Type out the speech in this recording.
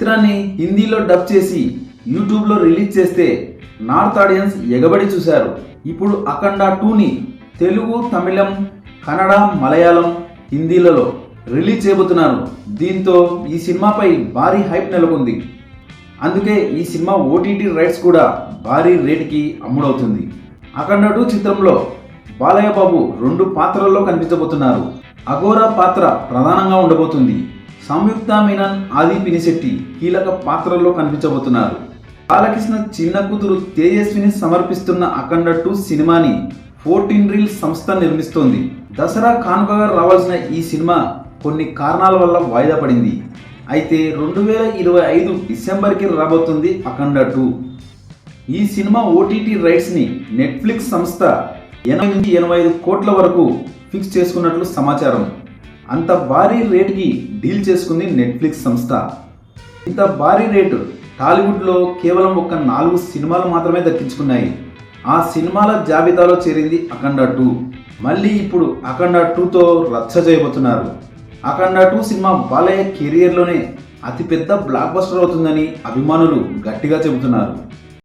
చిత్రాన్ని హిందీలో డబ్ చేసి యూట్యూబ్లో రిలీజ్ చేస్తే నార్త్ ఆడియన్స్ ఎగబడి చూశారు. ఇప్పుడు అఖండ 2ని తెలుగు, తమిళం, కన్నడ, మలయాళం, హిందీలలో రిలీజ్ చేయబోతున్నారు. దీంతో ఈ సినిమాపై భారీ హైప్ నెలకొంది. అందుకే ఈ సినిమా ఓటీటీ రైట్స్ కూడా భారీ రేటుకి అమ్ముడవుతుంది. అఖండ 2 చిత్రంలో బాలయ్య బాబు 2 పాత్రల్లో కనిపించబోతున్నారు. అఘోరా పాత్ర ప్రధానంగా ఉండబోతుంది. సంయుక్త మీనన్, ఆది పినిశెట్టి కీలక పాత్రల్లో కనిపించబోతున్నారు. బాలకృష్ణ చిన్న కూతురు తేజస్విని సమర్పిస్తున్న అఖండ 2 సినిమాని 14 రీల్స్ సంస్థ నిర్మిస్తోంది. దసరా కానుకగా రావాల్సిన ఈ సినిమా కొన్ని కారణాల వల్ల వాయిదా పడింది. అయితే 2025 డిసెంబర్కి రాబోతుంది అఖండ 2. ఈ సినిమా ఓటీటీ రైట్స్ని నెట్ఫ్లిక్స్ సంస్థ 80 నుంచి 85 కోట్ల వరకు ఫిక్స్ చేసుకున్నట్లు సమాచారం. అంత భారీ రేటుకి డీల్ చేసుకుంది నెట్ఫ్లిక్స్ సంస్థ. ఇంత భారీ రేటు టాలీవుడ్లో కేవలం ఒక 4 సినిమాలు మాత్రమే దక్కించుకున్నాయి. ఆ సినిమాల జాబితాలో చేరింది అఖండ 2. మళ్ళీ ఇప్పుడు అఖండ 2తో రచ్చ చేయబోతున్నారు. అఖండ 2 సినిమా బాలయ్య కెరియర్లోనే అతిపెద్ద బ్లాక్ బస్టర్ అవుతుందని అభిమానులు గట్టిగా చెబుతున్నారు.